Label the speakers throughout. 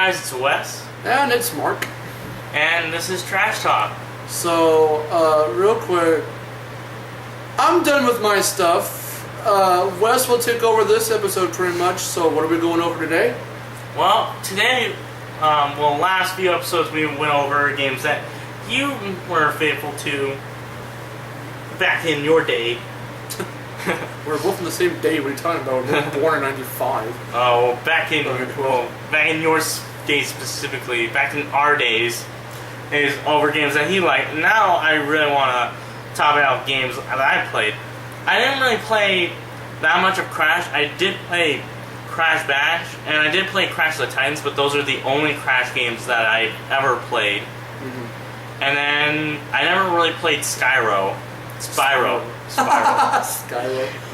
Speaker 1: guys, it's Wes.
Speaker 2: And it's Mark.
Speaker 1: And this is Trash Talk.
Speaker 2: So, real quick, I'm done with my stuff. Wes will take over this episode pretty much, so what are we going over today?
Speaker 1: Well, today, last few episodes we went over games that you were faithful to back in your day.
Speaker 2: We're both in the same day. What are you talking about? We were born in 95.
Speaker 1: Oh, back in your days specifically, back in our days, is over games that he liked. Now I really want to talk about games that I played. I didn't really play that much of Crash. I did play Crash Bash, and I did play Crash of the Titans, but those are the only Crash games that I ever played. Mm-hmm. And then I never really played Spyro.
Speaker 2: Spyro.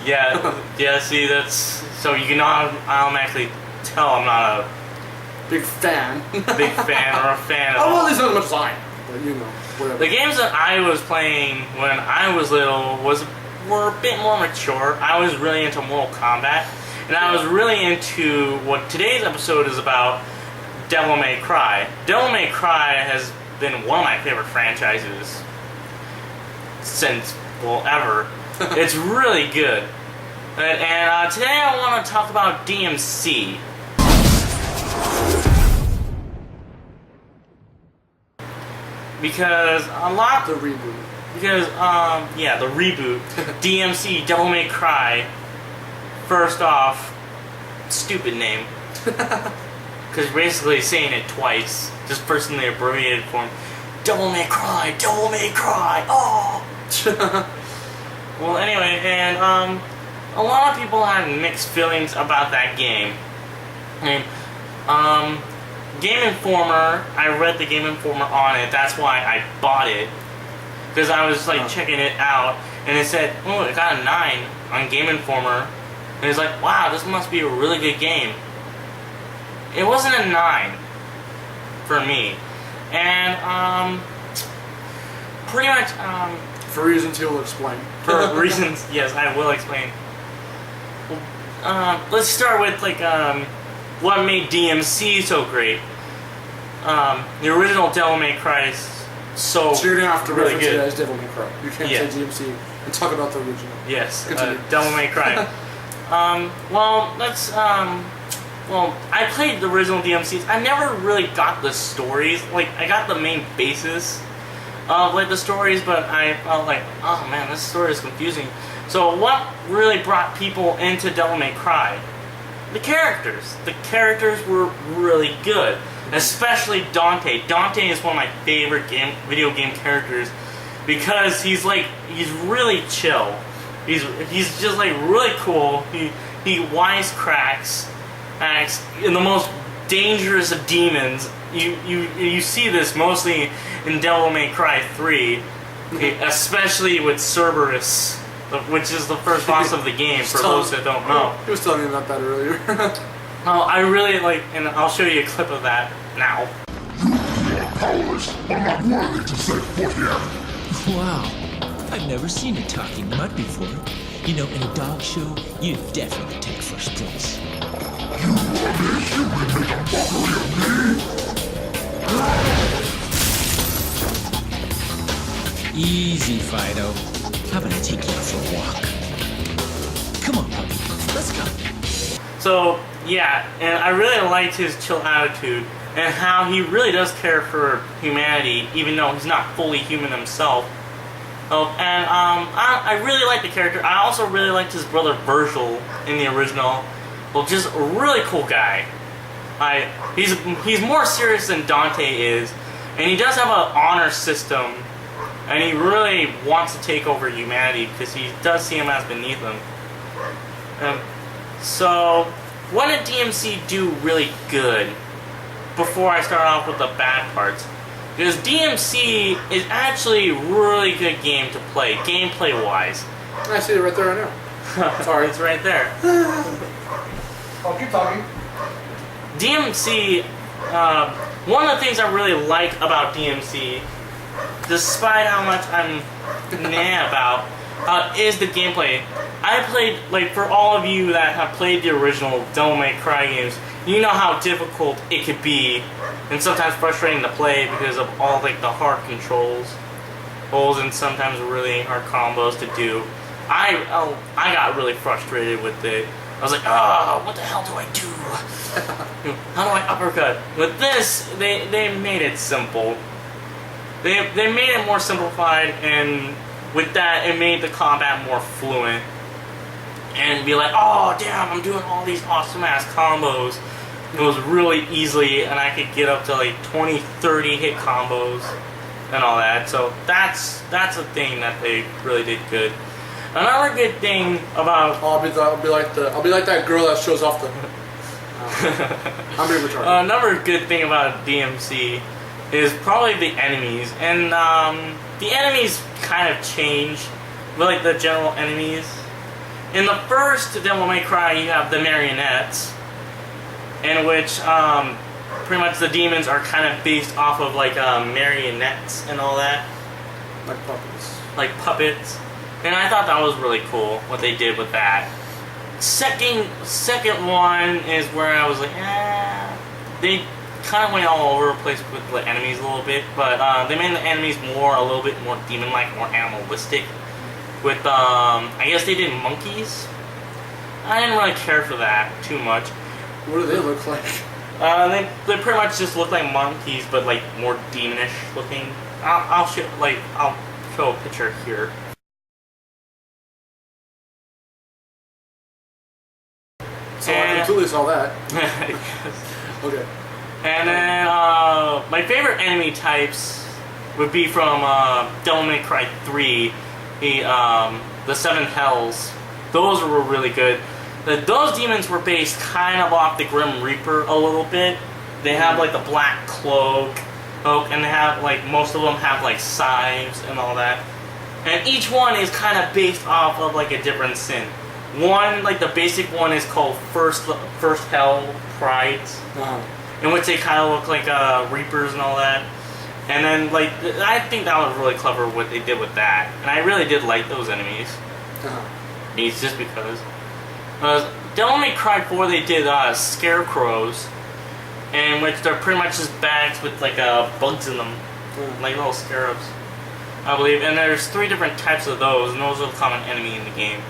Speaker 1: Yeah. See, that's so you can automatically tell I'm not a
Speaker 2: big fan
Speaker 1: or a fan.
Speaker 2: Oh, well, at least not as much as I am, but you know, whatever.
Speaker 1: The games that I was playing when I was little were a bit more mature. I was really into Mortal Kombat, and I was really into what today's episode is about, Devil May Cry. Devil May Cry has been one of my favorite franchises since, ever. It's really good. And today I want to talk about DmC. Because a lot...
Speaker 2: The reboot.
Speaker 1: Because, the reboot. DmC, Devil May Cry. First off, stupid name. Because you're basically saying it twice. Just first in the abbreviated form. Devil May Cry, Devil May Cry, oh! Well, anyway, and a lot of people had mixed feelings about that game. And Game Informer, I read the Game Informer on it. That's why I bought it, because I was checking it out, and it said, "Oh, it got a 9 on Game Informer," and it's like, "Wow, this must be a really good game." It wasn't a 9 for me, and pretty much
Speaker 2: for reasons he will explain.
Speaker 1: For reasons, yes, I will explain. Let's start with what made DmC so great. The original Devil May Cry is so
Speaker 2: you're gonna have to
Speaker 1: really
Speaker 2: reference
Speaker 1: good.
Speaker 2: it as Devil May Cry. You can't say DmC and talk about the original.
Speaker 1: Yes, Devil May Cry. I played the original DmCs. I never really got the stories. I got the main basis of the stories, but I felt like, oh man, this story is confusing. So what really brought people into Devil May Cry? The characters. The characters were really good, especially Dante. Dante is one of my favorite video game characters because he's really chill. He's just really cool. He wisecracks, acts in the most dangerous of demons. You see this mostly in Devil May Cry 3, especially with Cerberus, which is the first boss of the game, for those that don't know.
Speaker 2: He was telling me about that earlier.
Speaker 1: Oh, I really and I'll show you a clip of that now.
Speaker 3: You are powerless, but not worthy to set foot here.
Speaker 4: Wow, I've never seen a talking mud before. You know, in a dog show, you definitely take first place.
Speaker 3: You rubbish! You will make a mockery of me!
Speaker 4: Easy, Fido. How about I take you out for a walk? Come on, puppy. Let's go.
Speaker 1: So, yeah, and I really liked his chill attitude and how he really does care for humanity, even though he's not fully human himself. Oh, and I really liked the character. I also really liked his brother Virgil in the original. Well, just a really cool guy. He's more serious than Dante is, and he does have an honor system, and he really wants to take over humanity because he does see him as beneath him. So, what did DmC do really good before I start off with the bad parts? Because DmC is actually a really good game to play, gameplay-wise.
Speaker 2: I see it right there right now. Sorry.
Speaker 1: It's right there.
Speaker 2: I'll keep talking.
Speaker 1: DmC, one of the things I really like about DmC, despite how much I'm about, is the gameplay. I played, for all of you that have played the original Devil May Cry games, you know how difficult it could be, and sometimes frustrating to play because of all like the hard controls, and sometimes really hard combos to do. I got really frustrated with it. I was like, oh, what the hell do I do? How do I uppercut? With this, they made it simple. They made it more simplified, and with that, it made the combat more fluent. And be like, oh, damn, I'm doing all these awesome-ass combos. It was really easily, and I could get up to like 20, 30 hit combos and all that. So that's a thing that they really did good. Another good thing about
Speaker 2: I'll be like that girl that shows off the. I'm being retarded.
Speaker 1: Another good thing about DmC is probably the enemies, and the enemies kind of change, but like the general enemies. In the first Devil May Cry, you have the marionettes, in which pretty much the demons are kind of based off of like marionettes and all that,
Speaker 2: Like puppets.
Speaker 1: like puppets. And I thought that was really cool what they did with that. Second one is where I was like, they kind of went all over the place with the enemies a little bit, but they made the enemies a little bit more demon-like, more animalistic. With I guess they did monkeys. I didn't really care for that too much.
Speaker 2: What do they look like?
Speaker 1: They pretty much just look like monkeys, but like more demonish looking. I'll show a picture here.
Speaker 2: So I completely saw that.
Speaker 1: Yes.
Speaker 2: Okay.
Speaker 1: And then my favorite enemy types would be from Devil May Cry 3, the Seven Hells. Those were really good. Those demons were based kind of off the Grim Reaper a little bit. They have like the black cloak, and they have like most of them have like scythes and all that. And each one is kind of based off of like a different sin. One, like the basic one, is called First Hell Prides, in which they kind of look like Reapers and all that. And then, like, I think that was really clever what they did with that. And I really did like those enemies. It's just because. Devil May Cry 4, they did scarecrows, in which they're pretty much just bags with like bugs in them, like little scarabs, I believe. And there's 3 different types of those, and those are the common enemy in the game.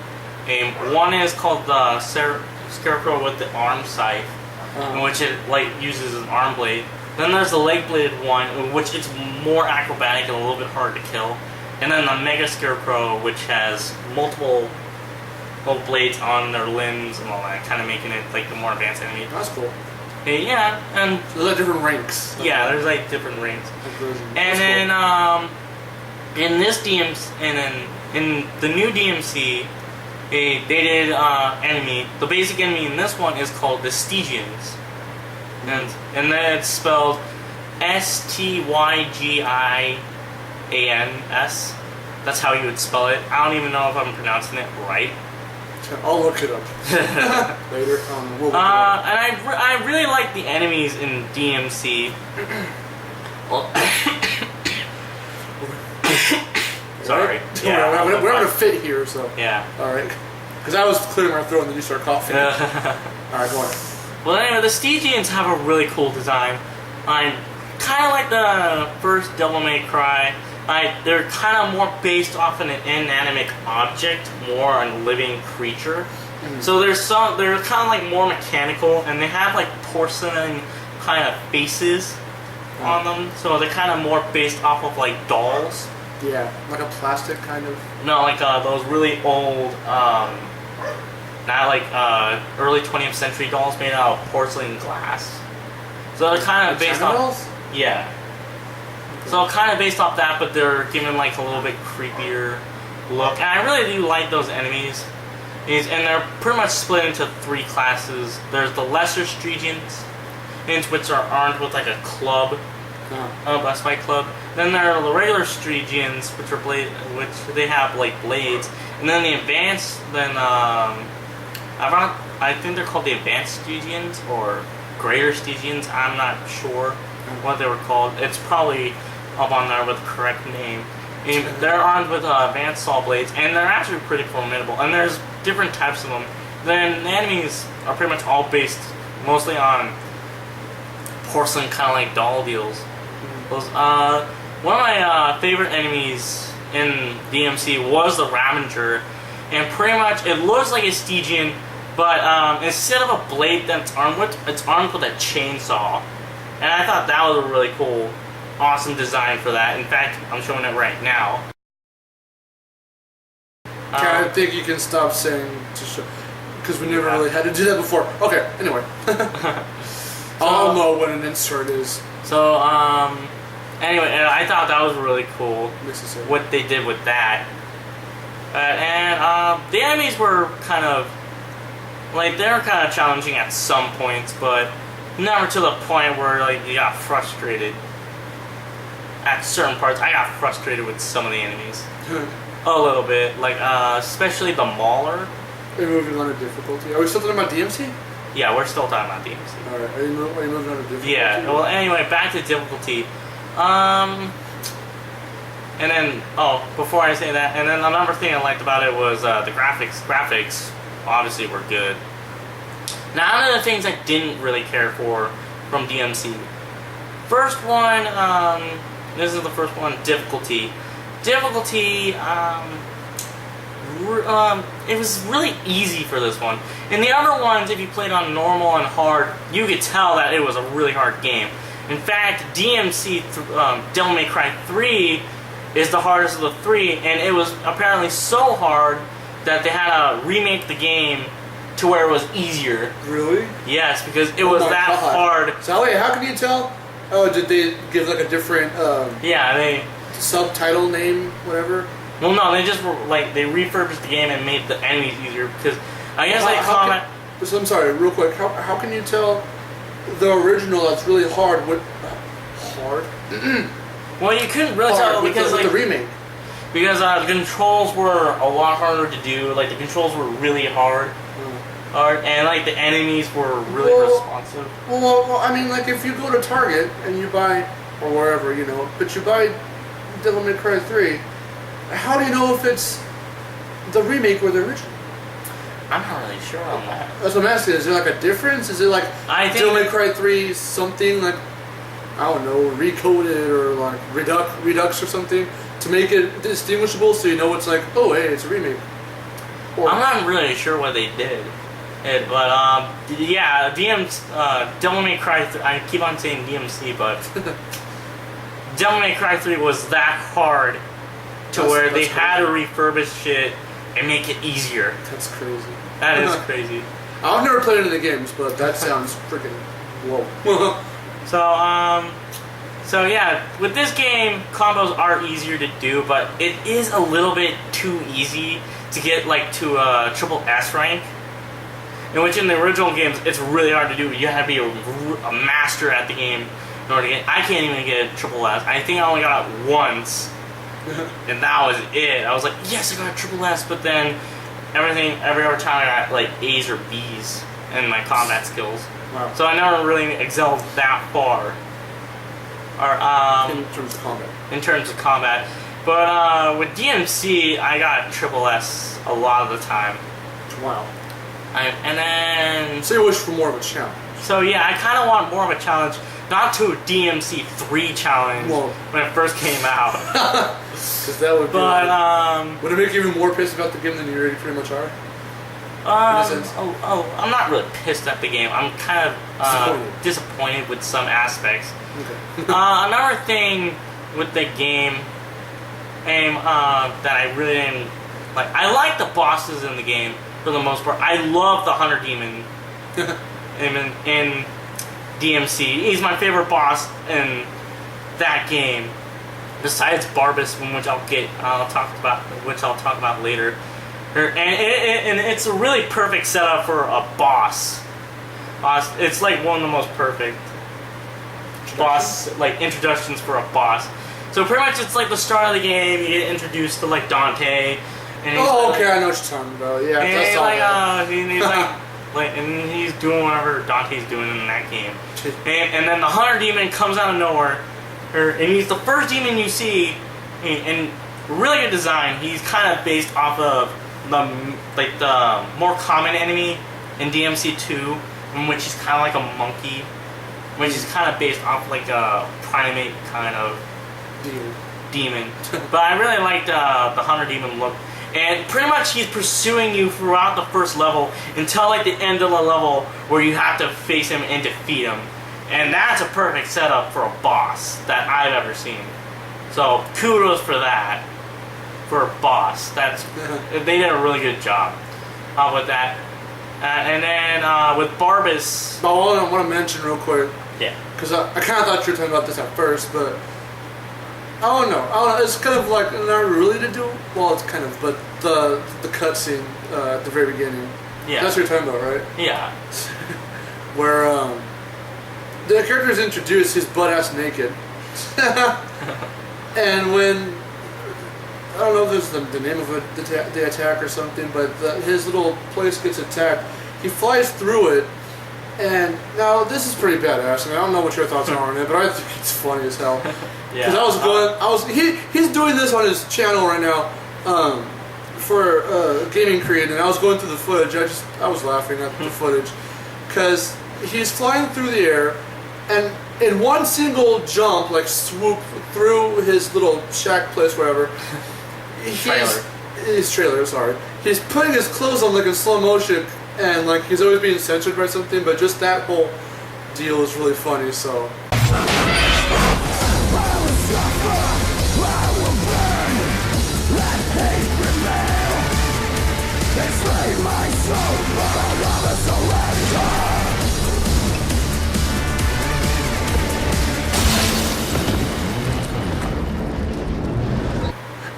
Speaker 1: One is called the Scarecrow with the arm scythe, in which it like uses an arm blade. Then there's the leg bladed one, in which it's more acrobatic and a little bit hard to kill. And then the Mega Scarecrow, which has multiple blades on their limbs and all that, kind of making it like the more advanced enemy.
Speaker 2: That's cool.
Speaker 1: Yeah, and
Speaker 2: there's like different ranks.
Speaker 1: Yeah, there's like different ranks. And then in this DMC, and then in the new DMC. They did enemy. The basic enemy in this one is called the Stygians, and then it's spelled Stygians. That's how you would spell it. I don't even know if I'm pronouncing it right.
Speaker 2: I'll look it up later. We'll look it up.
Speaker 1: And I really like the enemies in DMC. Well, sorry.
Speaker 2: Yeah, we're having a fit here, so.
Speaker 1: Yeah.
Speaker 2: Alright. Because I was clearing my throat and then you start coughing. Alright, go on.
Speaker 1: Well, anyway, the Stygians have a really cool design. Kind of like the first Devil May Cry. They're kind of more based off an inanimate object, more a living creature. So they're kind of like more mechanical, and they have like porcelain kind of faces on them. So they're kind of more based off of like dolls.
Speaker 2: Yeah, like a plastic kind of.
Speaker 1: No, like those really old, not like early 20th century dolls made out of porcelain glass. So they're kind of based off. Yeah. So kind of based off that, but they're given like a little bit creepier look. And I really do like those enemies. And they're pretty much split into 3 classes. There's the lesser Stygians, which are armed with like a club. A spike club. Then there are the regular Stygians, which they have like blades. And then the advanced, I think they're called the advanced Stygians or greater Stygians. I'm not sure what they were called. It's probably up on there with the correct name. And they're armed with advanced saw blades, and they're actually pretty formidable. And there's different types of them. Then the enemies are pretty much all based mostly on porcelain kind of like doll deals. Those, one of my favorite enemies in DMC was the Ravager, and pretty much it looks like a Stygian, but instead of a blade that's armed with, it's armed with a chainsaw. And I thought that was a really cool, awesome design for that. In fact, I'm showing it right now.
Speaker 2: I think you can stop saying to show, because we never really had to do that before. Okay, anyway. I'll know what an insert is.
Speaker 1: So, anyway, I thought that was really cool,
Speaker 2: Necessary.
Speaker 1: what they did with that. And the enemies were kind of, like, they were kind of challenging at some points, but never to the point where, like, you got frustrated. At certain parts, I got frustrated with some of the enemies. A little bit, like, especially the Mauler.
Speaker 2: Are you moving on to difficulty? Are we still talking about DMC?
Speaker 1: Yeah, we're still talking about DMC.
Speaker 2: Alright, are you moving on to difficulty?
Speaker 1: Yeah, well, anyway, back to difficulty. And then, oh, before I say that, and then another thing I liked about it was the graphics. Graphics, obviously, were good. Now, one of the things I didn't really care for from DMC. First one, this is the first one, difficulty. Difficulty, it was really easy for this one. In the other ones, if you played on normal and hard, you could tell that it was a really hard game. In fact, DMC, Devil May Cry 3 is the hardest of the three, and it was apparently so hard that they had to remake the game to where it was easier.
Speaker 2: Really?
Speaker 1: Yes, because it was that hard.
Speaker 2: So wait, how can you tell? Oh, did they give like a different
Speaker 1: yeah, they
Speaker 2: subtitle name, whatever?
Speaker 1: well, no, they just were like they refurbished the game and made the enemies easier because I guess like combat.
Speaker 2: So I'm sorry, real quick. How can you tell the original that's really hard? What hard?
Speaker 1: Well, you couldn't really tell because
Speaker 2: with
Speaker 1: like
Speaker 2: the remake.
Speaker 1: Because the controls were a lot harder to do. Like the controls were really hard, and like the enemies were really responsive.
Speaker 2: Well, I mean, like if you go to Target and you buy, or wherever, you know, but you buy Devil May Cry 3, how do you know if it's the remake or the original?
Speaker 1: I'm not really sure on that.
Speaker 2: That's what I'm asking. Is there like a difference? Is it like
Speaker 1: I think
Speaker 2: Devil May Cry 3 something like, I don't know, recoded or like redux or something to make it distinguishable so you know it's like, oh hey, it's a remake? Or,
Speaker 1: I'm not really sure what they did. But yeah, Devil May Cry 3, I keep on saying DMC, but Devil May Cry 3 was that hard to where they had to refurbish it and make it easier.
Speaker 2: That's crazy.
Speaker 1: That is crazy.
Speaker 2: I've never played any of the games, but that sounds freaking whoa.
Speaker 1: So yeah, with this game, combos are easier to do, but it is a little bit too easy to get like to a triple S rank. In which in the original games, it's really hard to do. You have to be a master at the game in order to get. I can't even get a triple S. I think I only got it once, and that was it. I was like, yes, I got a triple S, but then every other time I got like A's or B's in my combat skills.
Speaker 2: Wow.
Speaker 1: So I never really excelled that far. Or
Speaker 2: In terms of combat.
Speaker 1: In terms of combat, but with DMC, I got triple S a lot of the time.
Speaker 2: Wow.
Speaker 1: And then
Speaker 2: So you wish for more of a challenge.
Speaker 1: so yeah, I kind of want more of a challenge, not to a DMC 3 challenge when it first came out.
Speaker 2: Because that would be.
Speaker 1: But
Speaker 2: would it make you even more pissed about the game than you already pretty much are?
Speaker 1: I'm not really pissed at the game. I'm kind of disappointed with some aspects.
Speaker 2: Okay.
Speaker 1: Another thing with the game, that I really didn't like. I like the bosses in the game for the most part. I love the Hunter Demon in DMC. He's my favorite boss in that game. Besides Barbas, which I'll talk about later. And it's a really perfect setup for a boss. It's like one of the most perfect boss introductions for a boss. So pretty much it's like the start of the game. You get introduced to like Dante. And he's,
Speaker 2: okay, I know what you're talking about. Yeah, that's all.
Speaker 1: And he's doing whatever Dante's doing in that game. And then the Hunter Demon comes out of nowhere, and he's the first demon you see. And really good design. He's kind of based off of the more common enemy in DMC2, in which he's kind of like a monkey, which is kind of based off like a primate kind of demon. But I really liked the hunter demon look. And pretty much he's pursuing you throughout the first level until like the end of the level where you have to face him and defeat him. And that's a perfect setup for a boss that I've ever seen. So kudos for that. For a boss. They did a really good job with that. And then with Barbas...
Speaker 2: Oh, I want to mention real quick.
Speaker 1: Yeah.
Speaker 2: Because I kind of thought you were talking about this at first, but... I don't know. It's kind of like, not really to do... Well, it's kind of, but the cutscene at the very beginning.
Speaker 1: Yeah.
Speaker 2: That's what you're talking about, right?
Speaker 1: Yeah.
Speaker 2: Where the character is introduced, he's butt-ass naked. And when... I don't know if this is the name of the attack or something, but his little place gets attacked. He flies through it, and now this is pretty badass. I mean, I don't know what your thoughts are on it, but I think it's funny as hell.
Speaker 1: Yeah.
Speaker 2: Because he's doing this on his channel right now for gaming creator, and I was going through the footage. I was laughing at the footage because he's flying through the air, and in one single jump, like swoop through his little shack place, wherever. His trailer, sorry. He's putting his clothes on like in slow motion, and like he's always being censored by something, but just that whole deal is really funny, so.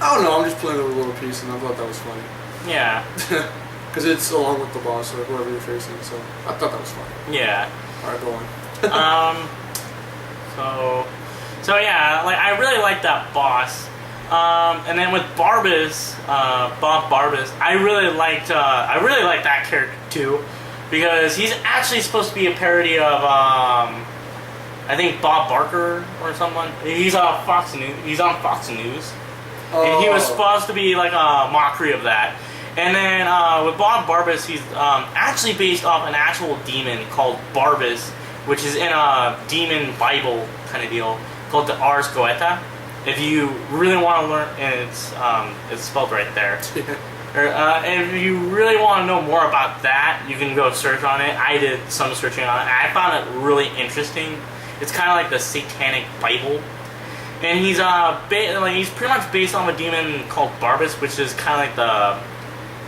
Speaker 2: I don't know, I'm just playing a little piece and I thought that was funny.
Speaker 1: Yeah.
Speaker 2: Because it's along with the boss or whoever you're facing, so I thought that was funny.
Speaker 1: Yeah.
Speaker 2: Alright, go on.
Speaker 1: So yeah, like I really like that boss. And then with Barbas, Bob Barbas, I really liked that character too, because he's actually supposed to be a parody of I think Bob Barker or someone. He's on Fox News. He's on Fox News. And he was supposed to be like a mockery of that. And then with Bob Barbas, he's actually based off an actual demon called Barbas, which is in a demon Bible kind of deal called the Ars Goetia. If you really want to learn, and it's spelled right there. And if you really want to know more about that, you can go search on it. I did some searching on it. I found it really interesting. It's kind of like the Satanic Bible. And he's he's pretty much based on a demon called Barbas, which is kind of like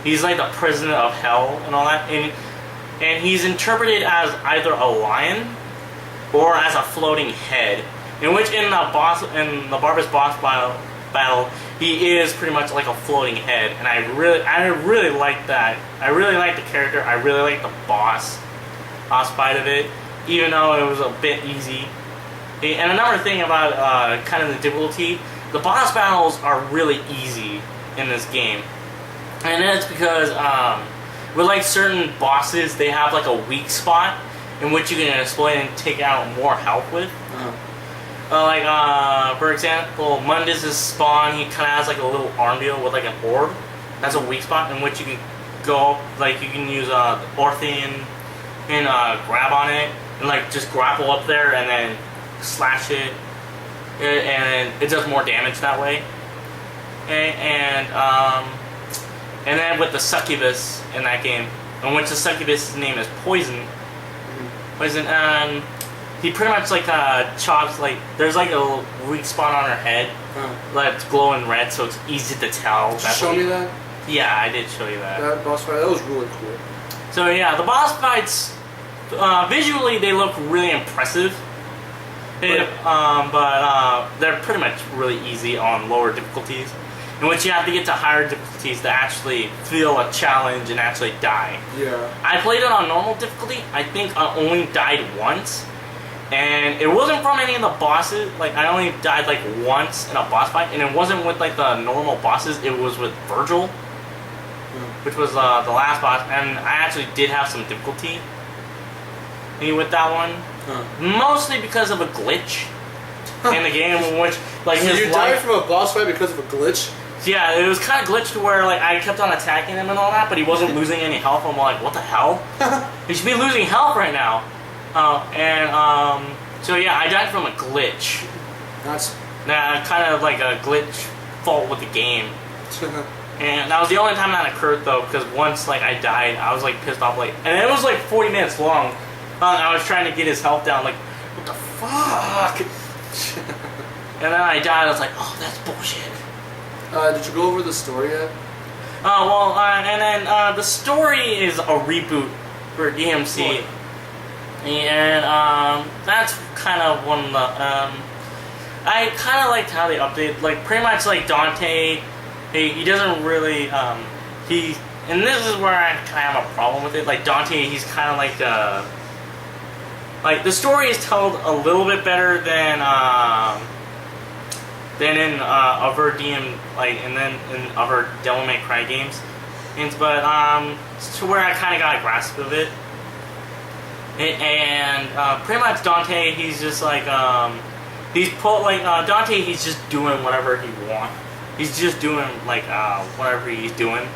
Speaker 1: he's like the president of hell and all that. And he's interpreted as either a lion or as a floating head. In which in the Barbas boss battle, he is pretty much like a floating head, and I really like that. I really like the character. I really like the boss fight of it, even though it was a bit easy. And another thing about kind of the difficulty, the boss battles are really easy in this game. And that's because with like certain bosses, they have like a weak spot in which you can exploit and take out more health with. For example, Mundus' spawn, he kind of has like a little arm deal with like an orb. That's a weak spot in which you can go, like you can use Orthian and grab on it and like just grapple up there and then slash it, and it does more damage that way. And then with the succubus in that game, in which the succubus' name is Poison, and he pretty much like chops, like there's like a weak spot on her head that's glowing red, so it's easy to tell.
Speaker 2: Did you show me that?
Speaker 1: Yeah, I did show you that.
Speaker 2: That boss fight, that was really cool.
Speaker 1: So yeah, the boss fights visually they look really impressive. But they're pretty much really easy on lower difficulties, in which you have to get to higher difficulties to actually feel a challenge and actually die.
Speaker 2: Yeah.
Speaker 1: I played it on normal difficulty. I think I only died once, and it wasn't from any of the bosses. Like I only died like once in a boss fight, and it wasn't with like the normal bosses. It was with Virgil, which was the last boss, and I actually did have some difficulty with that one. Mostly because of a glitch in the game, in which like
Speaker 2: so
Speaker 1: his
Speaker 2: you died from a boss fight because of a glitch?
Speaker 1: So yeah, it was kind of glitched to where like I kept on attacking him and all that, but he wasn't losing any health. I'm like, what the hell? He should be losing health right now. So yeah, I died from a glitch.
Speaker 2: That's
Speaker 1: Kind of like a glitch fault with the game. And that was the only time that occurred though, because once like I died, I was like pissed off, like, and it was like 40 minutes long. I was trying to get his health down, like, what the fuck? And then I died. I was like, oh, that's bullshit.
Speaker 2: Did you go over the story yet?
Speaker 1: And then the story is a reboot for DmC, and that's kind of one of the. I kind of liked how they updated, like pretty much like Dante. He doesn't really and this is where I kind of have a problem with it. Like Dante, he's kind of like the story is told a little bit better than in other other Devil May Cry games, but to where I kind of got a grasp of it, and pretty much Dante, he's just like Dante, he's just doing whatever he wants. He's just doing like whatever he's doing,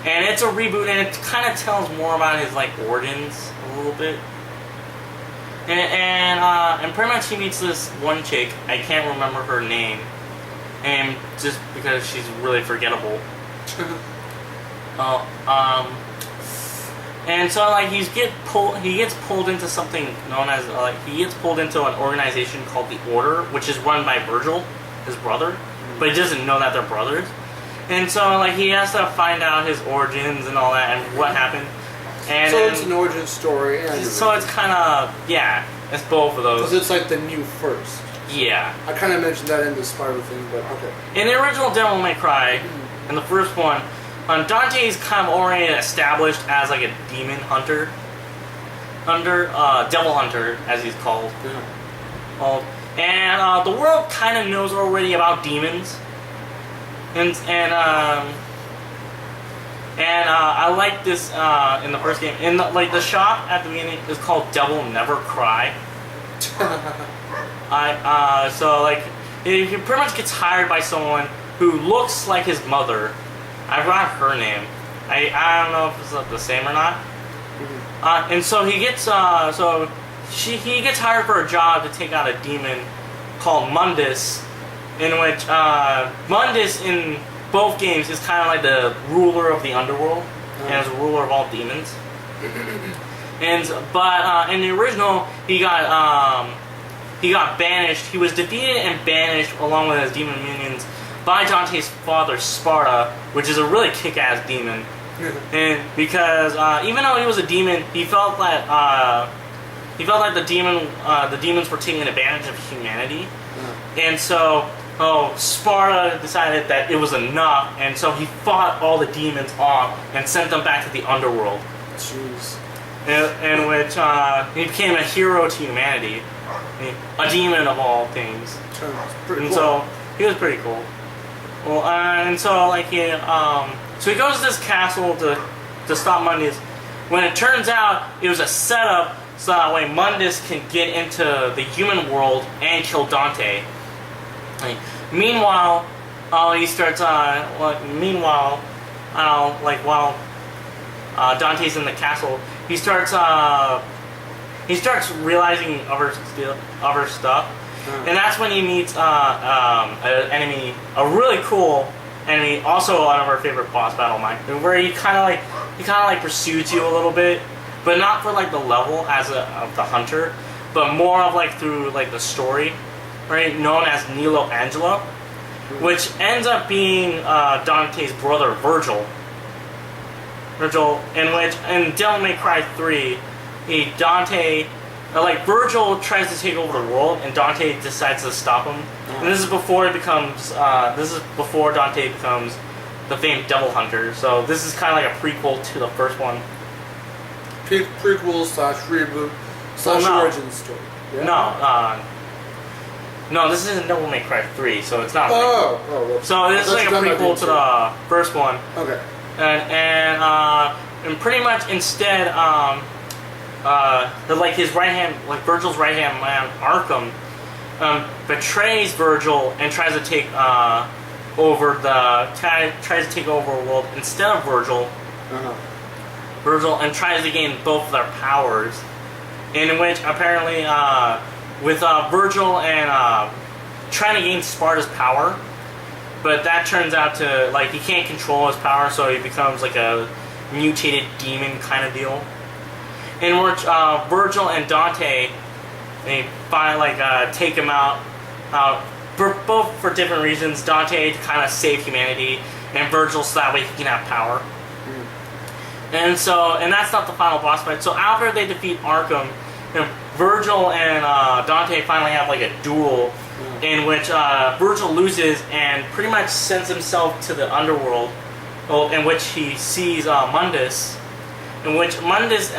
Speaker 1: and it's a reboot, and it kind of tells more about his like origins a little bit. And pretty much he meets this one chick, I can't remember her name, and just because she's really forgettable. And so like he gets pulled into something known as he gets pulled into an organization called the Order, which is run by Virgil, his brother, but he doesn't know that they're brothers. And so like he has to find out his origins and all that and what happened. And
Speaker 2: so it's an origin story. And
Speaker 1: so it's kind of, yeah, it's both of those.
Speaker 2: Because it's like the new first.
Speaker 1: Yeah.
Speaker 2: I kind of mentioned that in the Spiral thing, but okay.
Speaker 1: In the original Devil May Cry, in the first one, Dante is kind of already established as like a demon hunter. Devil hunter, as he's called. Yeah. And the world kind of knows already about demons. And I like this in the first game. In the shop at the beginning is called Devil Never Cry. So like he pretty much gets hired by someone who looks like his mother. I forgot her name. I don't know if it's the same or not. And so he gets he gets hired for a job to take out a demon called Mundus, in which Mundus in both games is kind of like the ruler of the underworld and is a ruler of all demons. But in the original, he got banished. He was defeated and banished along with his demon minions by Dante's father Sparta, which is a really kick-ass demon. And because even though he was a demon, he felt like the demons were taking advantage of humanity, and so Sparta decided that it was enough, and so he fought all the demons off and sent them back to the underworld.
Speaker 2: Jeez.
Speaker 1: In which he became a hero to humanity, a demon of all things. So he was pretty cool. Well, and so like he goes to this castle to stop Mundus. When it turns out it was a setup so that way Mundus can get into the human world and kill Dante. Meanwhile, he starts. While Dante's in the castle, he starts realizing other stuff, and that's when he meets an enemy, a really cool enemy, also one of our favorite boss battle mine, where he kind of like pursues you a little bit, but not for like the level of the hunter, but more of like through like the story, right? Known as Nilo Angelo, which ends up being Dante's brother Virgil, in which in Devil May Cry 3, Virgil tries to take over the world, and Dante decides to stop him. And this is before it becomes. This is before Dante becomes the famed Devil Hunter. So this is kind of like a prequel to the first one.
Speaker 2: Prequel / reboot / origin story. Yeah.
Speaker 1: No, this isn't Devil May Cry 3, so it's not.
Speaker 2: Well,
Speaker 1: so this is like a prequel to the first one.
Speaker 2: Okay.
Speaker 1: And pretty much instead, his right hand, like Virgil's right hand man, Arkham, betrays Virgil and tries to take over tries to take over a world instead of Virgil. Virgil, and tries to gain both of their powers, in which apparently with Virgil and trying to gain Sparta's power, but that turns out to, like, he can't control his power, so he becomes like a mutated demon kind of deal, in which Virgil and Dante, they finally take him out both for different reasons. Dante to kind of save humanity, and Virgil so that way he can have power. And that's not the final boss fight. So after they defeat Arkham, Virgil and Dante finally have like a duel, in which Virgil loses and pretty much sends himself to the underworld, in which he sees Mundus, in which Mundus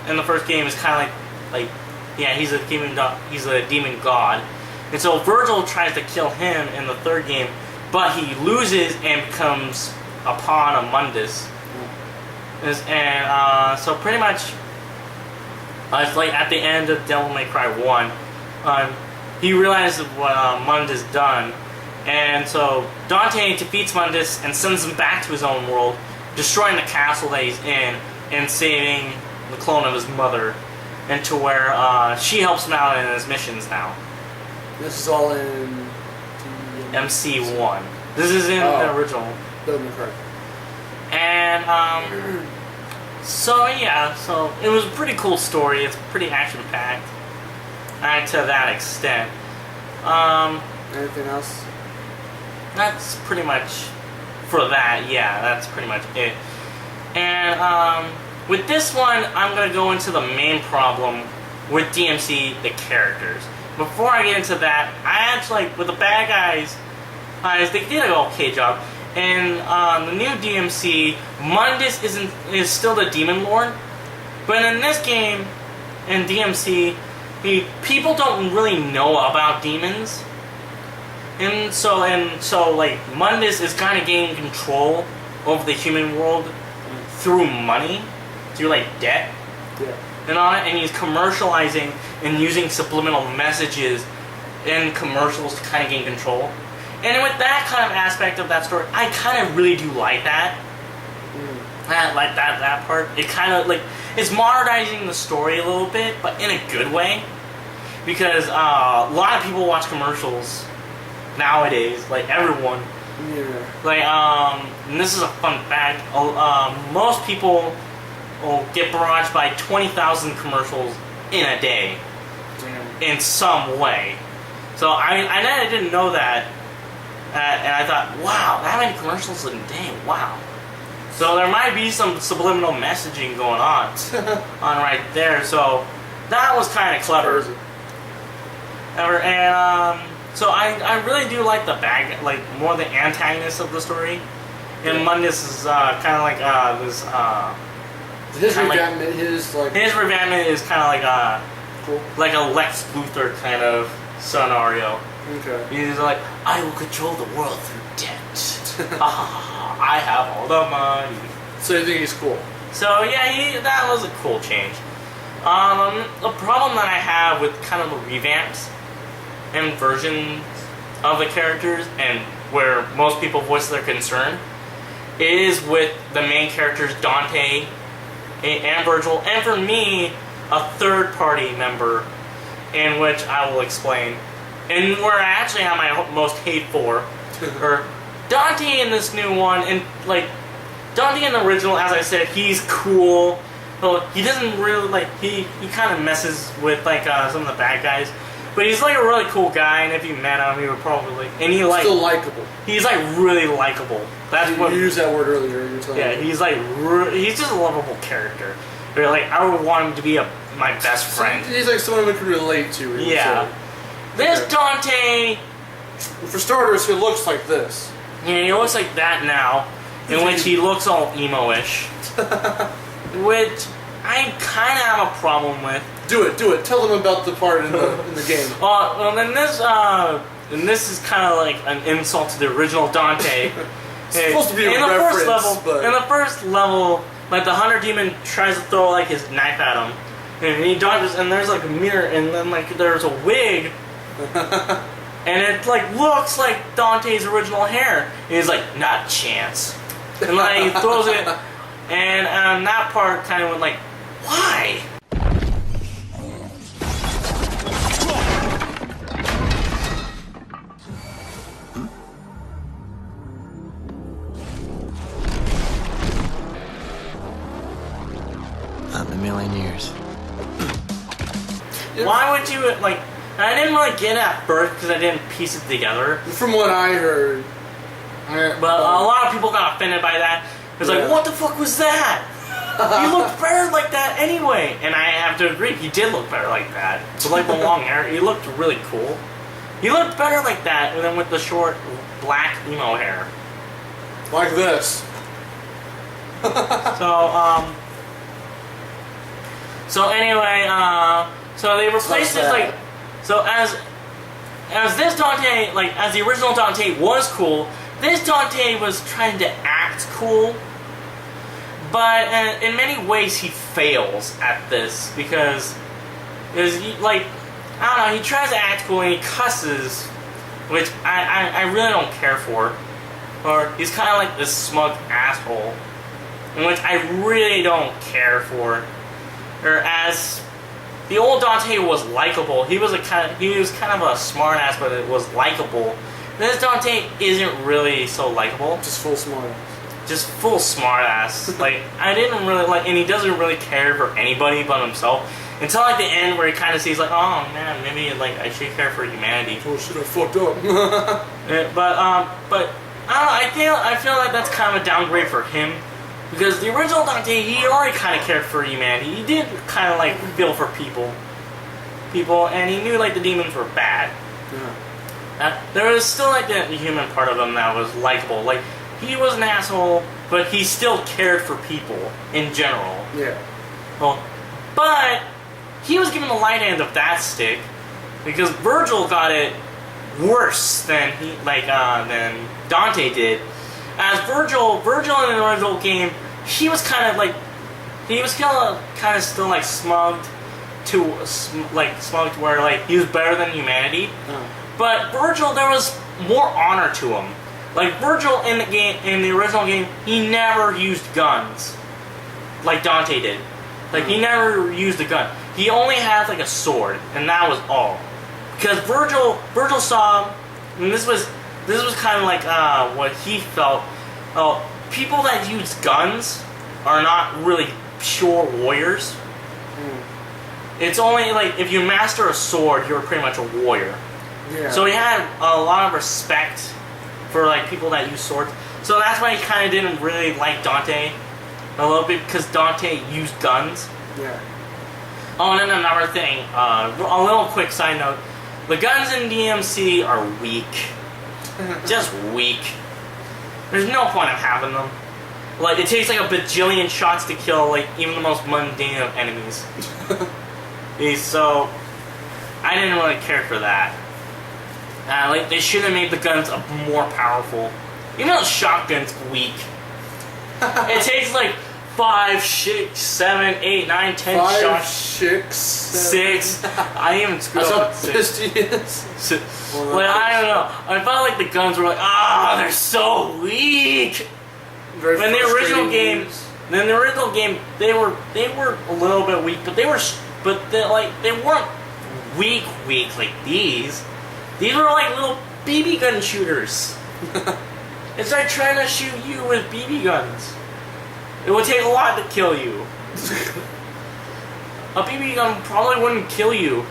Speaker 1: in the first game is kind of like he's a demon god, and so Virgil tries to kill him in the third game, but he loses and becomes a pawn of Mundus. And so pretty much, it's like at the end of Devil May Cry 1, he realizes what Mundus done, and so Dante defeats Mundus and sends him back to his own world, destroying the castle that he's in, and saving the clone of his mother, and to where she helps him out in his missions now.
Speaker 2: This is all in
Speaker 1: MC1. This is in the original.
Speaker 2: Devil May Cry.
Speaker 1: And so it was a pretty cool story. It's pretty action packed, to that extent.
Speaker 2: Anything else?
Speaker 1: That's pretty much for that. Yeah, that's pretty much it. And with this one, I'm gonna go into the main problem with DMC, the characters. Before I get into that, I actually, with the bad guys, they did an okay job. In the new DMC, Mundus is still the Demon Lord, but in this game, in DMC, people don't really know about demons, and so like Mundus is kind of gaining control over the human world through money, through like debt, and all that, and he's commercializing and using subliminal messages in commercials to kind of gain control. And with that kind of aspect of that story, I kind of really do like that. I like that part. It kind of like, it's modernizing the story a little bit, but in a good way. Because a lot of people watch commercials nowadays, like everyone.
Speaker 2: Yeah.
Speaker 1: Like, and this is a fun fact, most people will get barraged by 20,000 commercials in a day. In some way. So I didn't know that. And I thought, wow, that many commercials in a day, wow. So there might be some subliminal messaging going on right there. So that was kind of clever. And so I really do like the more the antagonist of the story. And Mundus is kind of like this.
Speaker 2: His revampment, his
Speaker 1: revampment is kind of like
Speaker 2: cool.
Speaker 1: Like a Lex Luthor kind of scenario.
Speaker 2: Okay.
Speaker 1: He's like, I will control the world through debt. I have all the money.
Speaker 2: So you think he's cool?
Speaker 1: So yeah, that was a cool change. The problem that I have with kind of the revamps and versions of the characters, and where most people voice their concern, is with the main characters Dante and Virgil, and for me, a third party member, in which I will explain. And where I actually have my most hate for, or Dante in this new one, and like Dante in the original, as I said, he's cool. Well, he doesn't really he kind of messes with like some of the bad guys, but he's like a really cool guy. And if you met him, he would probably
Speaker 2: still likable.
Speaker 1: He's like really likable. That's what
Speaker 2: you used that word earlier. You're telling me.
Speaker 1: He's like he's just a lovable character. But like I would want him to be my best friend.
Speaker 2: He's like someone we can relate to.
Speaker 1: Yeah. This Dante,
Speaker 2: for starters, he looks like this.
Speaker 1: Yeah, he looks like that now, in which he looks all emo-ish, which I kind of have a problem with.
Speaker 2: Do it. Tell them about the part in the game.
Speaker 1: Well, then this is kind of like an insult to the original Dante.
Speaker 2: It's supposed to be a reference, but
Speaker 1: in the first level, like the Hunter Demon tries to throw like his knife at him, and he dodges, and there's like a mirror, and then like there's a wig and it like looks like Dante's original hair. And he's like, not a chance. And like he throws it, and that part kind of went like, why?
Speaker 4: Not in a million years.
Speaker 1: Why would you like? I didn't really get it at first because I didn't piece it together.
Speaker 2: From what I heard,
Speaker 1: But a lot of people got offended by that. It was like, what the fuck was that? He looked better like that anyway. And I have to agree, he did look better like that. With like the long hair, he looked really cool. He looked better like that than with the short black emo hair.
Speaker 2: like this.
Speaker 1: So anyway, so they replaced it like, so as this Dante, like as the original Dante was cool, this Dante was trying to act cool, but in many ways he fails at this because like, I don't know, he tries to act cool and he cusses, which I really don't care for, or he's kind of like this smug asshole, which I really don't care for. Or as the old Dante was likable, he was kind of a smart ass, but it was likable. This Dante isn't really so likable.
Speaker 2: Just full smart.
Speaker 1: Just full smart ass. Like, I didn't really like, and he doesn't really care for anybody but himself. Until like the end where he kind of sees like, oh man, maybe like I should care for humanity.
Speaker 2: Oh shit, I fucked up.
Speaker 1: But I don't know, I feel like that's kind of a downgrade for him. Because the original Dante, he already kind of cared for humanity. He did kind of like feel for people, and he knew like the demons were bad.
Speaker 2: Yeah.
Speaker 1: There was still like the human part of him that was likable. Like, he was an asshole, but he still cared for people in general.
Speaker 2: Yeah.
Speaker 1: Well, but he was given the light end of that stick because Virgil got it worse than than Dante did. As Virgil in the original game, he was kind of still like smugged to where like he was better than humanity. But Virgil, there was more honor to him. Like Virgil in the original game, he never used guns like Dante did. Like he never used a gun. He only had like a sword, and that was all. Because Virgil saw, and this was kind of like what he felt. People that use guns are not really pure warriors. It's only like if you master a sword, you're pretty much a warrior.
Speaker 2: Yeah.
Speaker 1: So he had a lot of respect for like people that use swords. So that's why he kind of didn't really like Dante a little bit because Dante used guns.
Speaker 2: Yeah.
Speaker 1: Oh, and then another thing, a little quick side note: the guns in DmC are weak, just weak. There's no point of having them. Like, it takes like a bajillion shots to kill like even the most mundane of enemies. So I didn't really care for that. Like, they should have made the guns more powerful. Even though shotgun's weak. It takes like 5, 6, 7, 8, 9, 10
Speaker 2: 5,
Speaker 1: shots.
Speaker 2: 6,
Speaker 1: 6. I even screwed
Speaker 2: That's
Speaker 1: up
Speaker 2: how
Speaker 1: with 6.
Speaker 2: pissed he is.
Speaker 1: Like, I don't know. I felt like the guns were like, they're so weak.
Speaker 2: Very
Speaker 1: In the original
Speaker 2: frustrating
Speaker 1: game, they were a little bit weak, but they weren't weak like these. These were like little BB gun shooters. It's like trying to shoot you with BB guns. It would take a lot to kill you. A BB gun probably wouldn't kill you.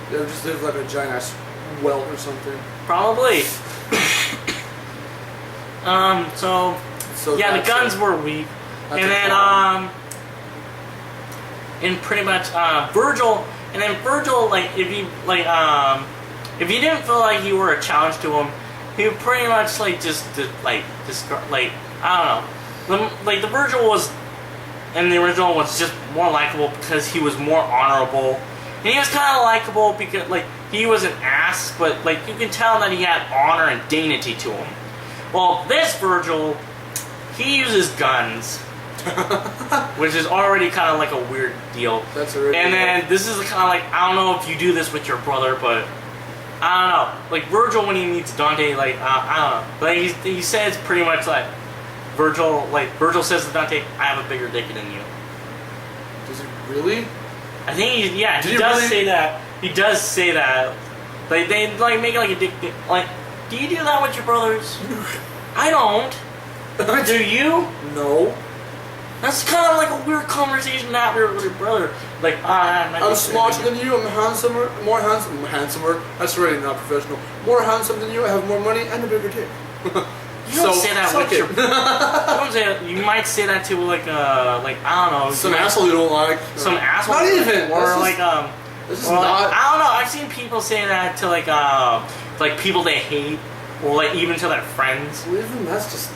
Speaker 2: They would just live like a giant ass welt or something.
Speaker 1: Probably. So yeah, the guns were weak. And then, and pretty much, Virgil, like, if you didn't feel like you were a challenge to him, he would pretty much, like, I don't know. Like, the Virgil was, in the original, was just more likable because he was more honorable. And he was kind of likable because, like, he was an ass, but, like, you can tell that he had honor and dignity to him. Well, this Virgil, he uses guns, which is already kind of like a weird deal.
Speaker 2: That's already.
Speaker 1: And then this is kind of like, I don't know if you do this with your brother, but I don't know. Like Virgil when he meets Dante, like I don't know. Like he says pretty much like Virgil says to Dante, "I have a bigger dick than you."
Speaker 2: Does he really?
Speaker 1: I think he
Speaker 2: Did
Speaker 1: he
Speaker 2: he
Speaker 1: does
Speaker 2: really?
Speaker 1: say that. He does say that. Like they like make it like a dick. Like, do you do that with your brothers? I don't. Do you?
Speaker 2: No.
Speaker 1: That's kind of like a weird conversation to have with your brother. Like,
Speaker 2: I'm smarter than you. I'm more handsomer. That's really not professional. More handsome than you. I have more money and a bigger dick.
Speaker 1: You don't say that
Speaker 2: suck
Speaker 1: with your.
Speaker 2: it.
Speaker 1: You don't say that. You might say that to like I don't know.
Speaker 2: Some asshole you don't like.
Speaker 1: Some asshole.
Speaker 2: Not even.
Speaker 1: Or
Speaker 2: That's
Speaker 1: like
Speaker 2: This is
Speaker 1: or like,
Speaker 2: not.
Speaker 1: I don't know. I've seen people say that to like people they hate, or like even to their friends.
Speaker 2: Well, even that's just.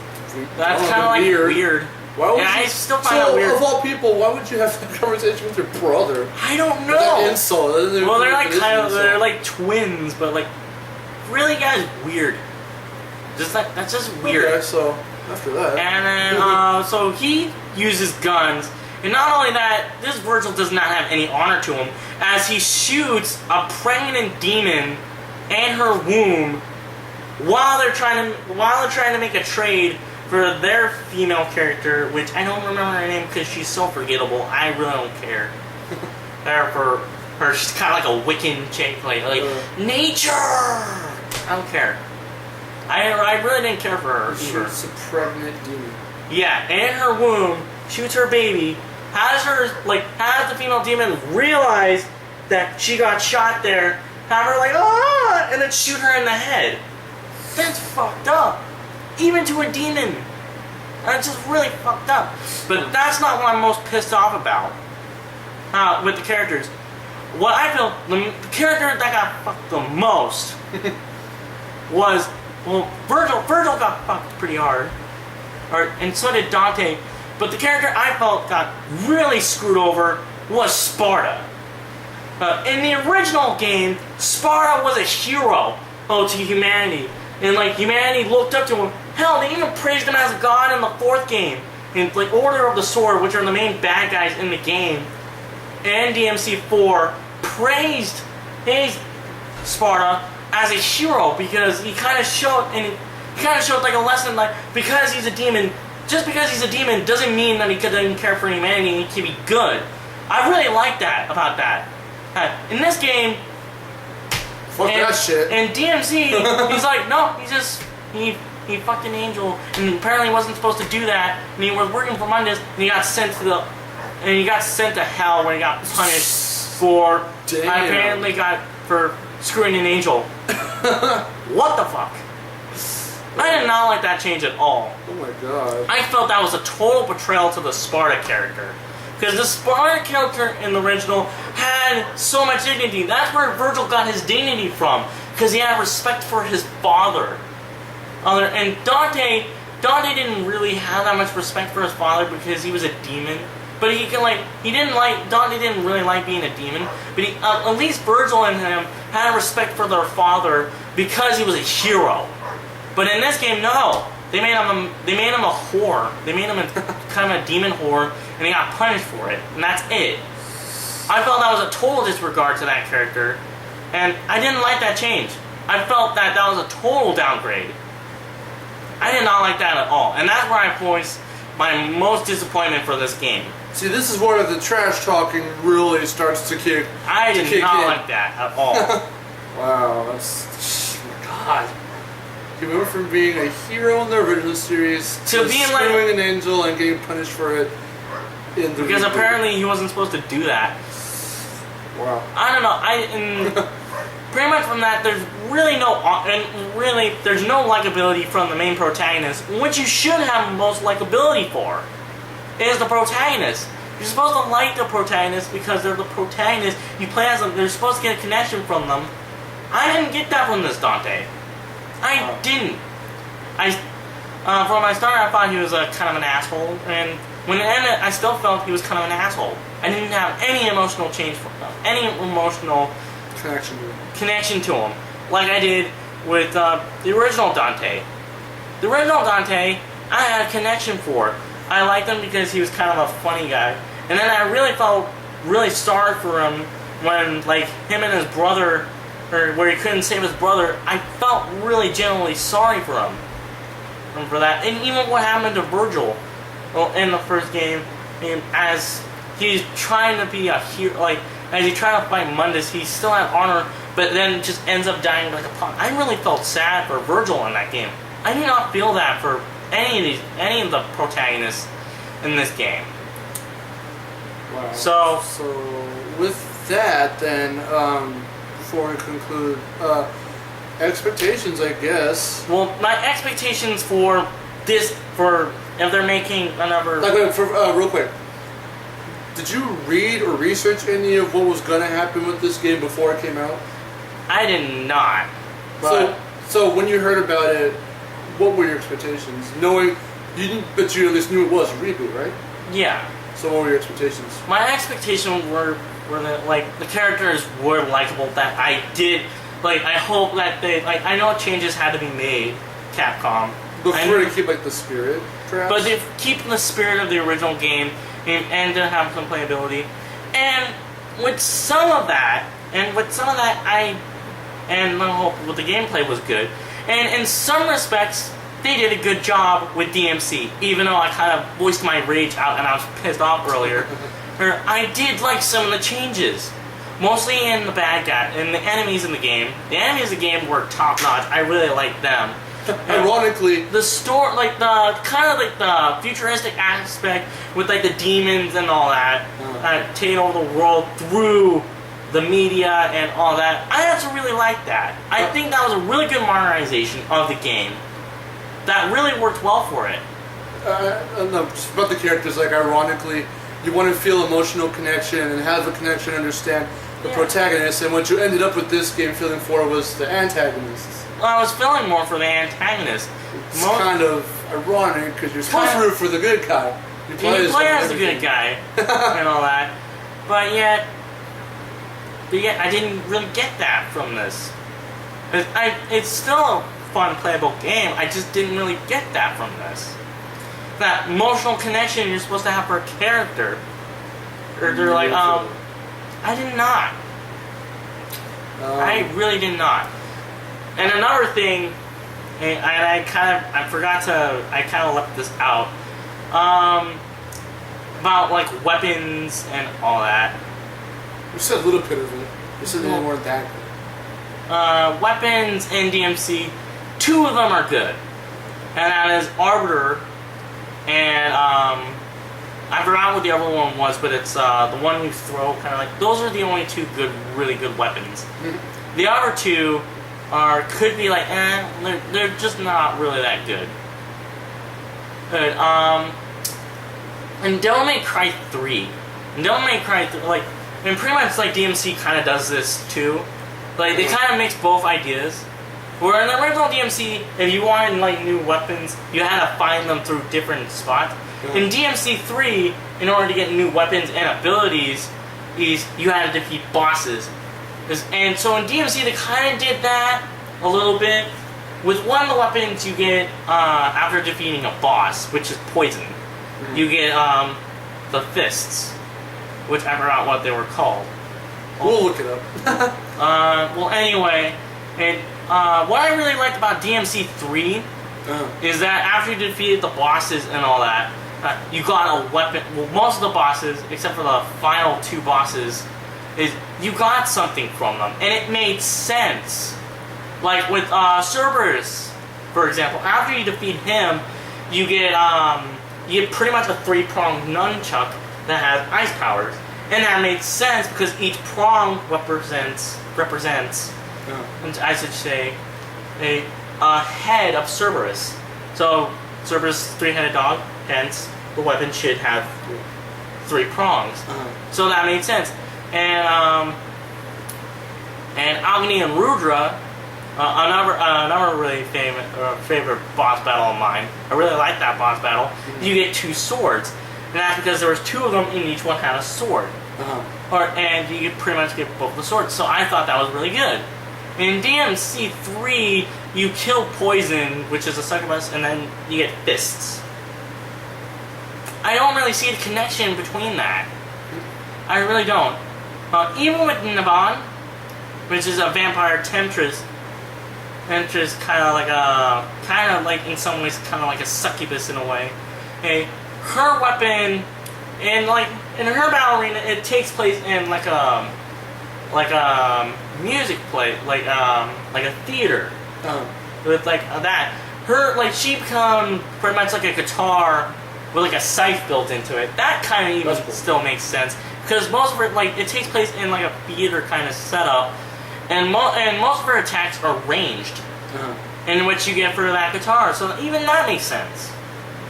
Speaker 1: That's kind of like weird.
Speaker 2: Why would
Speaker 1: Yeah,
Speaker 2: you,
Speaker 1: I still find that weird.
Speaker 2: Of all people, why would you have that conversation with your brother?
Speaker 1: I don't know.
Speaker 2: That insult.
Speaker 1: Well, they're like they're like twins, but like really, guys, weird. Just that's just weird.
Speaker 2: Okay, so after that,
Speaker 1: And then so he uses guns, and not only that, this Virgil does not have any honor to him, as he shoots a pregnant demon and her womb while they're trying to make a trade for their female character, which I don't remember her name because she's so forgettable. I really don't care. For her, she's kind of like a Wiccan chick, like nature. I don't care. I really didn't care for her either.
Speaker 2: shoots a pregnant demon.
Speaker 1: Yeah, and her womb, shoots her baby, has the female demon realize that she got shot there, have her like, ah, and then shoot her in the head. That's fucked up. Even to a demon. That's just really fucked up. But that's not what I'm most pissed off about. With the characters. What I feel, the character that got fucked the most was, well, Virgil got fucked pretty hard. And so did Dante. But the character I felt got really screwed over was Sparta. In the original game, Sparta was a hero to humanity. And like humanity looked up to him. Hell, they even praised him as a god in the 4th game. In like Order of the Sword, which are the main bad guys in the game, and DmC 4 praised Sparta as a hero because he kind of showed like a lesson, like because he's a demon, just because he's a demon doesn't mean that he doesn't care for humanity and he can be good. I really like that about that. In this game,
Speaker 2: Fuck that shit.
Speaker 1: and DmC, he's like, no, he fucked an angel, and apparently wasn't supposed to do that, and he was working for Mundus, and he got sent to hell when he got punished for for screwing an angel. What the fuck? I did not like that change at all.
Speaker 2: Oh my god.
Speaker 1: I felt that was a total betrayal to the Sparta character. Because the Sparta character in the original had so much dignity. That's where Virgil got his dignity from. Because he had respect for his father. And Dante didn't really have that much respect for his father because he was a demon. But Dante didn't really like being a demon. But at least Virgil and him had respect for their father because he was a hero. But in this game, no. They made him a whore. They made him kind of a demon whore, and he got punished for it. And that's it. I felt that was a total disregard to that character, and I didn't like that change. I felt that was a total downgrade. I did not like that at all, and that's where I voiced my most disappointment for this game.
Speaker 2: See, this is where the trash talking really starts to kick.
Speaker 1: I did not like that at all.
Speaker 2: Wow, that's oh my god. He went from being a hero in the original series
Speaker 1: To being
Speaker 2: screwing
Speaker 1: like
Speaker 2: an angel and getting punished for it in the
Speaker 1: because
Speaker 2: reboot.
Speaker 1: apparently he wasn't supposed to do that.
Speaker 2: Wow.
Speaker 1: I don't know. Pretty much from that, there's really no likability from the main protagonist, which you should have most likability for, is the protagonist. You're supposed to like the protagonist because they're the protagonist. You play as them. They're supposed to get a connection from them. I didn't get that from this Dante. I didn't. From my start, I thought he was kind of an asshole, and when it ended, I still felt he was kind of an asshole. I didn't have any emotional change from him, any emotional connection to him, like I did with the original Dante. The original Dante, I had a connection for. I liked him because he was kind of a funny guy, and then I really felt really sorry for him when, like, him and his brother or where he couldn't save his brother, I felt really genuinely sorry for him. And for that. And even what happened to Virgil in the first game, and as he's trying to be a hero, like, as he tried to fight Mundus, he still had honor, but then just ends up dying like a punk. I really felt sad for Virgil in that game. I did not feel that for any of the protagonists in this game.
Speaker 2: Wow.
Speaker 1: So
Speaker 2: with that, then, before we conclude, expectations, I guess.
Speaker 1: Well, my expectations for this, for if they're making another...
Speaker 2: Like, wait, real quick. Did you read or research any of what was going to happen with this game before it came out?
Speaker 1: I did not. But
Speaker 2: So when you heard about it, what were your expectations? Knowing, but you at least knew it was a reboot, right?
Speaker 1: yeah.
Speaker 2: So what were your expectations?
Speaker 1: My expectations were that, like, the characters were likable, that I did... Like, I hope that they... Like, I know changes had to be made, Capcom.
Speaker 2: Before to keep, like, the spirit, perhaps?
Speaker 1: But they're keeping the spirit of the original game and to have some playability. And with some of that, I hope with the gameplay was good. And in some respects, they did a good job with DmC, even though I kind of voiced my rage out and I was pissed off earlier. I did like some of the changes. Mostly in the bad guy, and the enemies in the game. The enemies in the game were top notch. I really liked them.
Speaker 2: Ironically,
Speaker 1: the story, like the kind of like the futuristic aspect with like the demons and all that, taking over the world through the media and all that. I actually really liked that. I think that was a really good modernization of the game. That really worked well for it.
Speaker 2: no, just about the characters. Like, ironically, you want to feel emotional connection and have a connection, understand the protagonist, and what you ended up with this game feeling for was the antagonists.
Speaker 1: Well, I was feeling more for the antagonist.
Speaker 2: It's kind of ironic because you're supposed to root for the good guy.
Speaker 1: You play as the good guy and all that, but yet I didn't really get that from this. It's still a fun, playable game. I just didn't really get that from this. That emotional connection you're supposed to have for a character. Or they're like, I did not. I really did not. And another thing, and I kind of left this out, about like weapons and all that.
Speaker 2: You said a little bit of it. You said they weren't that good.
Speaker 1: Weapons in DmC, 2 of them are good. And that is Arbiter and, I forgot what the other one was, but it's the one you throw, kind of like, those are the only 2 really good weapons. Mm-hmm. The other 2 could be like, they're just not really that good. But, and Devil May Cry 3. Devil May Cry 3, like, and pretty much like DmC kind of does this too. Like, they kind of mix both ideas. Where in the original DmC, if you wanted like new weapons, you had to find them through different spots. In DmC 3, in order to get new weapons and abilities, you had to defeat bosses. And so in DmC, they kind of did that a little bit. With one of the weapons you get after defeating a boss, which is poison, you get the fists, which I forgot what they were called.
Speaker 2: We'll look it up.
Speaker 1: Well, anyway, and what I really liked about DmC 3 is that after you defeated the bosses and all that, you got a weapon. Well, most of the bosses, except for the final 2 bosses, is you got something from them, and it made sense. Like with Cerberus, for example, after you defeat him, you get pretty much a 3-pronged nunchuck that has ice powers, and that made sense because each prong represents, I should say, a head of Cerberus. So Cerberus, 3-headed dog, hence the weapon should have 3 prongs. So that made sense. And Agni and Rudra, another really favorite boss battle of mine. I really like that boss battle. You get 2 swords, and that's because there was 2 of them, and each one had a sword. And you could pretty much get both the swords. So I thought that was really good. In DmC 3, you kill Poison, which is a succubus, and then you get fists. I don't really see a connection between that. I really don't. Even with Naban, which is a vampire temptress. Temptress, kind of like in some ways, kind of like a succubus in a way. Okay, her weapon, and like in her battle arena, it takes place in like a music play, like a theater, with like that. Her she becomes pretty much like a guitar with like a scythe built into it. That kind of even
Speaker 2: cool.
Speaker 1: still makes sense because most of it it takes place in like a theater kind of setup, and most of her attacks are ranged, in which you get for that guitar. So even that makes sense.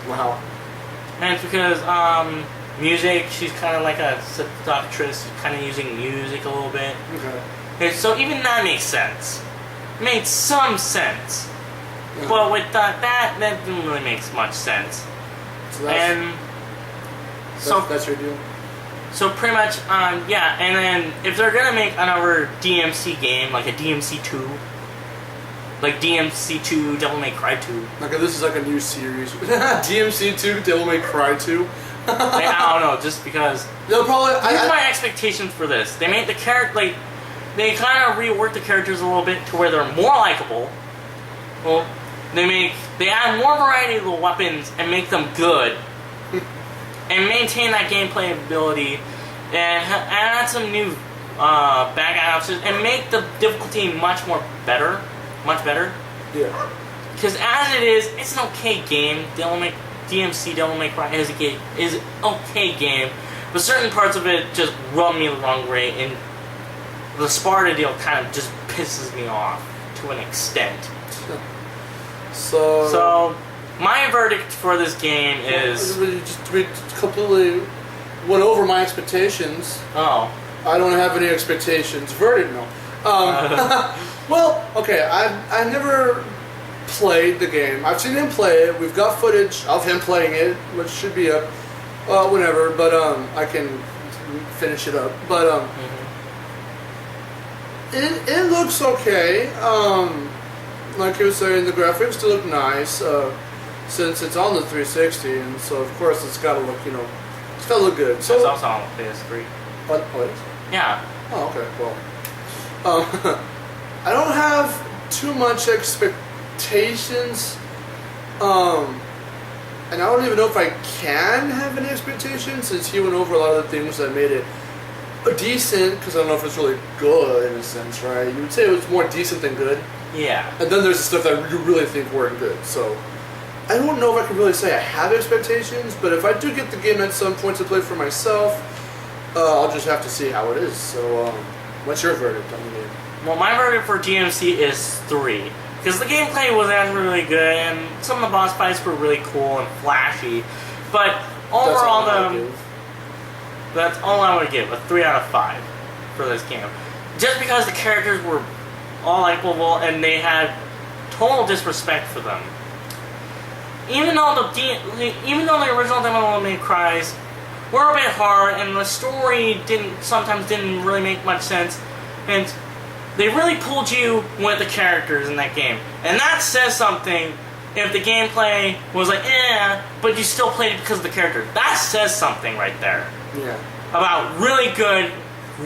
Speaker 2: Wow.
Speaker 1: And it's because music, she's kind of like a seductress, kind of using music a little bit. Okay, so even that makes sense. Made some sense. Yeah. But with that didn't really make much sense.
Speaker 2: So that's your deal?
Speaker 1: So pretty much, yeah, and then if they're gonna make another DMC game, like a DMC 2, like DMC 2, Devil May Cry 2.
Speaker 2: Like this is like a new series. DMC 2, Devil May Cry 2.
Speaker 1: I don't know, just because.
Speaker 2: They'll probably.
Speaker 1: Here's my expectations for this. They made the character they kind of rework the characters a little bit to where they're more likable. Well, they add more variety to the weapons and make them good, and maintain that gameplay ability, and add some new bad guy options, and make the difficulty much better.
Speaker 2: Yeah.
Speaker 1: Because as it is, it's an okay game. DMC Devil May Cry is an okay game, but certain parts of it just rub me the wrong way, and the Sparta deal kind of just pisses me off to an extent. So my verdict for this game is...
Speaker 2: We completely went over my expectations.
Speaker 1: Oh. I
Speaker 2: don't have any expectations. Verdict, no. Well, okay, I've never played the game. I've seen him play it. We've got footage of him playing it, which should be up whenever, but I can finish it up. But it looks okay. Like you were saying, the graphics do look nice, since it's on the 360, and so of course it's got to look, it's got to look good. So
Speaker 1: it's also on PS3.
Speaker 2: What?
Speaker 1: Yeah.
Speaker 2: Oh, okay. Well, I don't have too much expectations, and I don't even know if I can have any expectations, since he went over a lot of the things that made it decent, because I don't know if it's really good in a sense, right? You would say it was more decent than good.
Speaker 1: Yeah.
Speaker 2: And then there's the stuff that you really think weren't good. So I don't know if I can really say I have expectations, but if I do get the game at some point to play for myself, I'll just have to see how it is. So what's your verdict on the game?
Speaker 1: Well, my verdict for DMC is 3. Because the gameplay was actually really good, and some of the boss fights were really cool and flashy. But overall, that's all I would give, a 3 out of 5 for this game. Just because the characters were all likable and they had total disrespect for them. Even though the original Devil May Cries were a bit hard and the story sometimes didn't really make much sense, and they really pulled you with the characters in that game. And that says something. If the gameplay was like, but you still played it because of the character. That says something right there.
Speaker 2: Yeah.
Speaker 1: About really good,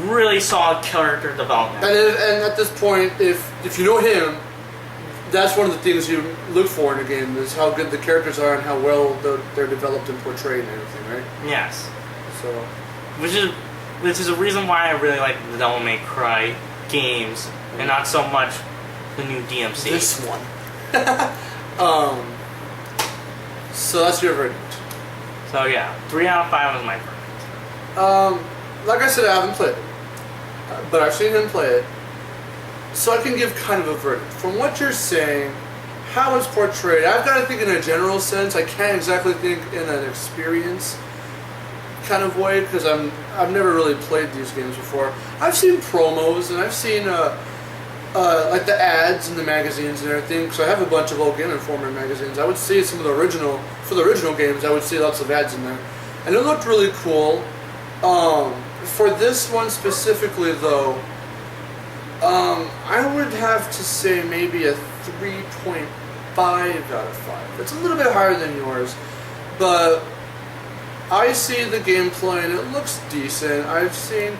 Speaker 1: really solid character development.
Speaker 2: And at this point, if you know him, that's one of the things you look for in a game, is how good the characters are and how well they're developed and portrayed and everything, right?
Speaker 1: Yes.
Speaker 2: So,
Speaker 1: which is a reason why I really like the Devil May Cry games and not so much the new DMC.
Speaker 2: This one. So that's your verdict.
Speaker 1: So yeah, 3 out of 5 was my verdict.
Speaker 2: Like I said, I haven't played it, but I've seen him play it, so I can give kind of a verdict. From what you're saying, how it's portrayed, I've got to think in a general sense. I can't exactly think in an experience kind of way, because I've never really played these games before. I've seen promos, and I've seen like the ads in the magazines and everything, because I have a bunch of old Game Informer magazines. I would see some of the original games, I would see lots of ads in there, and it looked really cool. For this one specifically, though, I would have to say maybe a 3.5 out of 5. It's a little bit higher than yours, but I see the gameplay and it looks decent. I've seen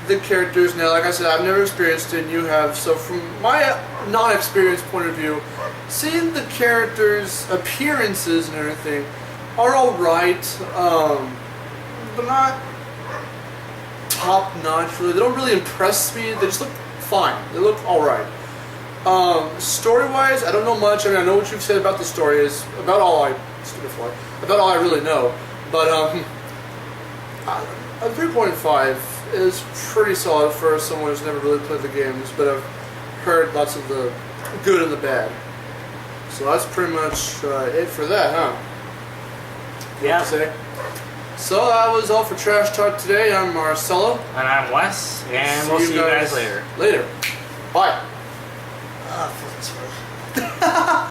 Speaker 2: the characters now. Like I said, I've never experienced it, and you have. So from my non-experienced point of view, seeing the characters' appearances and everything are all right, but not top-notch. Really, they don't really impress me. They just look fine. They look all right. Story-wise, I don't know much. I mean, I know what you've said about the story is about all I really know. But a 3.5 is pretty solid for someone who's never really played the games, but I've heard lots of the good and the bad. So that's pretty much it for that, huh?
Speaker 1: Yeah.
Speaker 2: What to say? So that was all for Trash Talk today. I'm Marcelo.
Speaker 1: And I'm Wes, and we'll see you guys later.
Speaker 2: Later. Bye.
Speaker 1: Ah, fucking